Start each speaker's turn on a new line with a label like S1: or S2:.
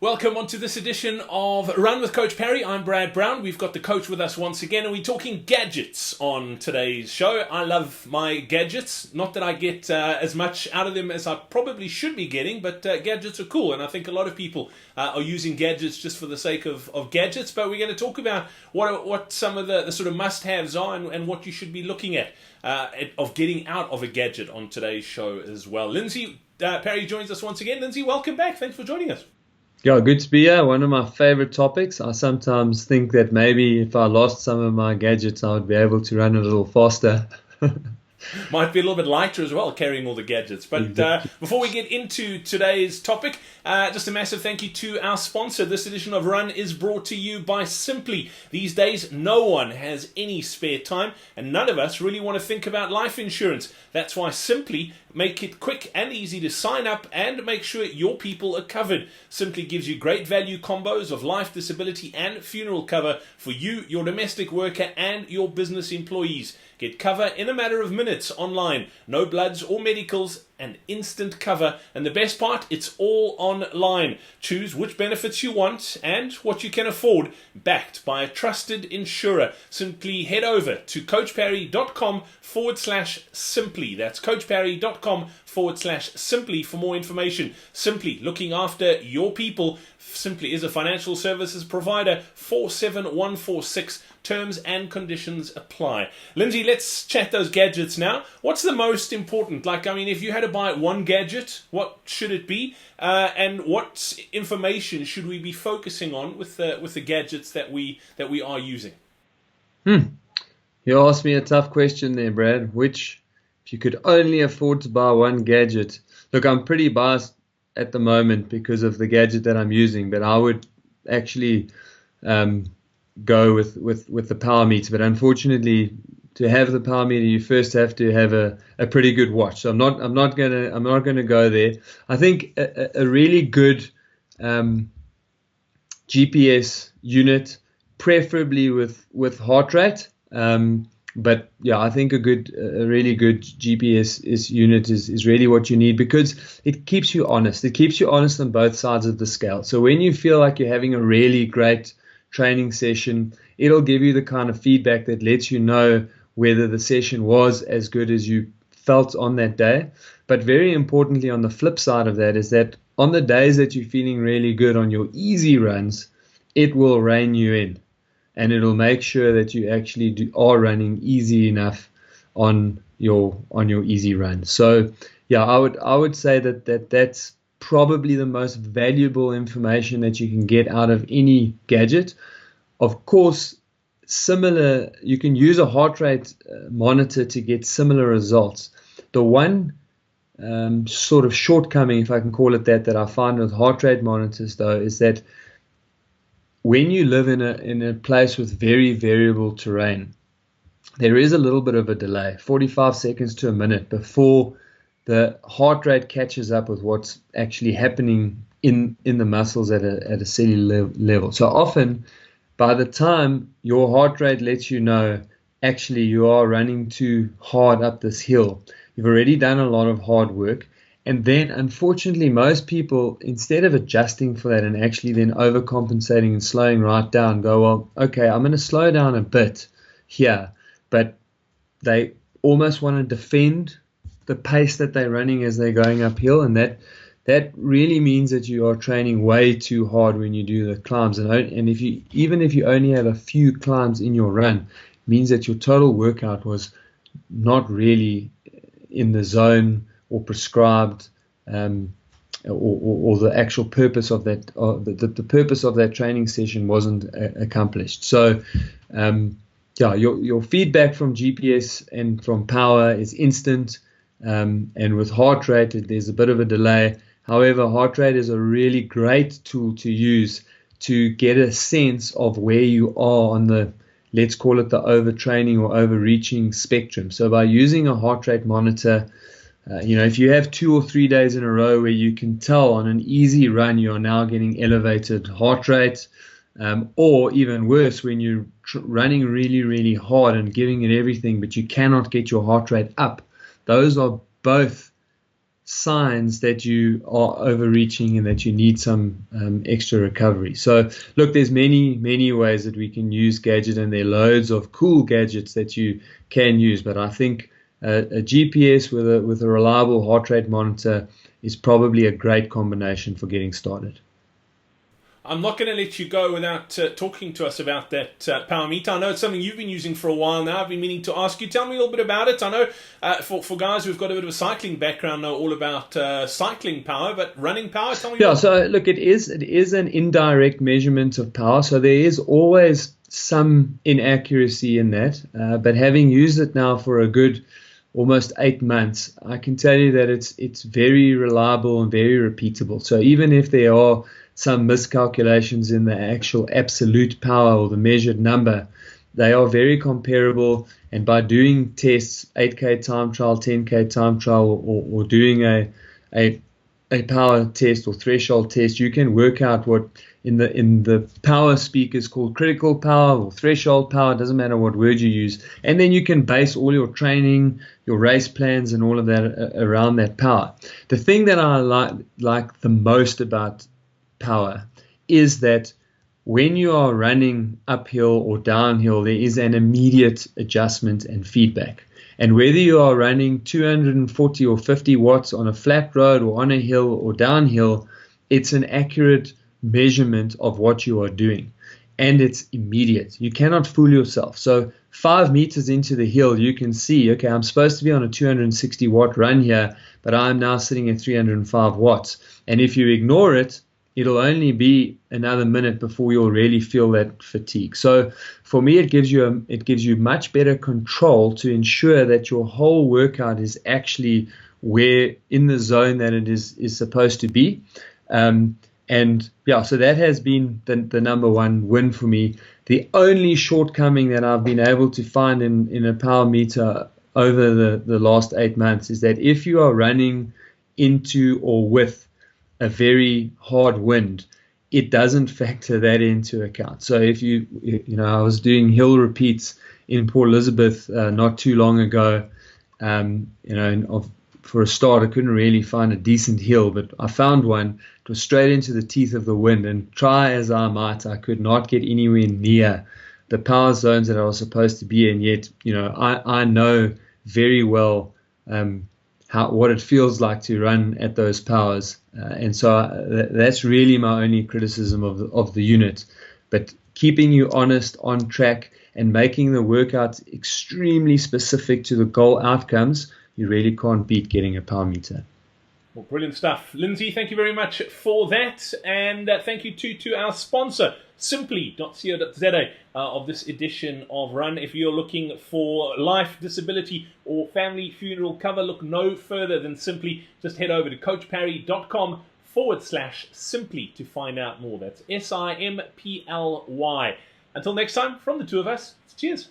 S1: Welcome on to this edition of Run with Coach Parry. I'm Brad Brown. We've got the coach with us once again, and we're talking gadgets on today's show. I love my gadgets. Not that I get as much out of them as I probably should be getting, but gadgets are cool, and I think a lot of people are using gadgets just for the sake of gadgets. But we're going to talk about what some of the sort of must-haves are and what you should be looking at of getting out of a gadget on today's show as well. Lindsey Parry joins us once again. Lindsey, welcome back. Thanks for joining us.
S2: Yeah, good to be here. One of my favorite topics. I sometimes think that maybe if I lost some of my gadgets, I would be able to run a little faster.
S1: Might be a little bit lighter as well, carrying all the gadgets. But before we get into today's topic, just a massive thank you to our sponsor. This edition of Run is brought to you by Simply. These days, no one has any spare time, and none of us really want to think about life insurance. That's why Simply make it quick and easy to sign up and make sure your people are covered. Simply gives you great value combos of life, disability, and funeral cover for you, your domestic worker, and your business employees. Get cover in a matter of minutes online. No bloods or medicals, and instant cover. And the best part, it's all online. Choose which benefits you want and what you can afford, backed by a trusted insurer. Simply head over to coachparry.com/simply. That's coachparry.com/simply for more information. Simply, looking after your people. Simply is a financial services provider. 47146. Terms and conditions apply. Lindsey, let's chat those gadgets now. What's the most important? If you had to buy one gadget, what should it be? And what information should we be focusing on with the gadgets that we are using?
S2: You asked me a tough question there, Brad. If you could only afford to buy one gadget. Look, I'm pretty biased at the moment because of the gadget that I'm using, but I would actually go with the power meter. But unfortunately, to have the power meter, you first have to have a pretty good watch. So I'm not gonna go there. I think a really good GPS unit, preferably with heart rate. But yeah, I think a really good GPS unit is really what you need, because it keeps you honest. It keeps you honest on both sides of the scale. So when you feel like you're having a really great training session, it'll give you the kind of feedback that lets you know whether the session was as good as you felt on that day. But very importantly, on the flip side of that is that on the days that you're feeling really good on your easy runs, it will rein you in. And it'll make sure that you actually are running easy enough on your easy run. So yeah, I would say that's probably the most valuable information that you can get out of any gadget. Of course, you can use a heart rate monitor to get similar results. The one sort of shortcoming, if I can call it that I find with heart rate monitors though, is that when you live in a place with very variable terrain, there is a little bit of a delay, 45 seconds to a minute, before the heart rate catches up with what's actually happening in the muscles at a cellular level. So often, by the time your heart rate lets you know, actually you are running too hard up this hill, you've already done a lot of hard work. And then, unfortunately, most people, instead of adjusting for that and actually then overcompensating and slowing right down, go, well, okay, I'm going to slow down a bit here. But they almost want to defend the pace that they're running as they're going uphill. And that really means that you are training way too hard when you do the climbs. And even if you only have a few climbs in your run, it means that your total workout was not really in the zone or prescribed, or the actual purpose of that, the purpose of that training session wasn't accomplished. So, your feedback from GPS and from power is instant, and with heart rate, there's a bit of a delay. However, heart rate is a really great tool to use to get a sense of where you are on the, let's call it the overtraining or overreaching spectrum. So by using a heart rate monitor, if you have 2 or 3 days in a row where you can tell on an easy run you are now getting elevated heart rate, or even worse, when you're running really, really hard and giving it everything, but you cannot get your heart rate up, those are both signs that you are overreaching and that you need some extra recovery. So look, there's many ways that we can use gadget, and there are loads of cool gadgets that you can use. But I think a GPS with a reliable heart rate monitor is probably a great combination for getting started.
S1: I'm not going to let you go without talking to us about that power meter. I know it's something you've been using for a while now. I've been meaning to ask you. Tell me a little bit about it. I know for guys who've got a bit of a cycling background know all about cycling power, but running power, tell me more.
S2: So look, it is an indirect measurement of power. So there is always some inaccuracy in that. But having used it now for a good almost 8 months, I can tell you that it's very reliable and very repeatable. So even if there are some miscalculations in the actual absolute power or the measured number, they are very comparable. And by doing tests, 8K time trial, 10K time trial, or doing a power test or threshold test, you can work out what in the power speak is called critical power or threshold power. It doesn't matter what word you use. And then you can base all your training, your race plans, and all of that around that power. The thing that I like the most about power is that when you are running uphill or downhill, there is an immediate adjustment and feedback. And whether you are running 240 or 50 watts on a flat road or on a hill or downhill, it's an accurate measurement of what you are doing. And it's immediate. You cannot fool yourself. So 5 meters into the hill, you can see, okay, I'm supposed to be on a 260 watt run here, but I'm now sitting at 305 watts. And if you ignore it, it'll only be another minute before you'll really feel that fatigue. So for me, it gives you much better control to ensure that your whole workout is actually where in the zone that it is supposed to be. So that has been the number one win for me. The only shortcoming that I've been able to find in a power meter over the last 8 months is that if you are running into or with a very hard wind, it doesn't factor that into account. So if I was doing hill repeats in Port Elizabeth not too long ago, for a start, I couldn't really find a decent hill, but I found one. It was straight into the teeth of the wind, and try as I might, I could not get anywhere near the power zones that I was supposed to be in. Yet, I know very well what it feels like to run at those powers, and so that's really my only criticism of the unit. But keeping you honest, on track, and making the workouts extremely specific to the goal outcomes, you really can't beat getting a power meter.
S1: Well, brilliant stuff. Lindsey, thank you very much for that. And thank you to our sponsor, simply.co.za, of this edition of Run. If you're looking for life, disability, or family funeral cover, look no further than Simply. Just head over to coachparry.com/simply to find out more. That's SIMPLY. Until next time, from the two of us, cheers.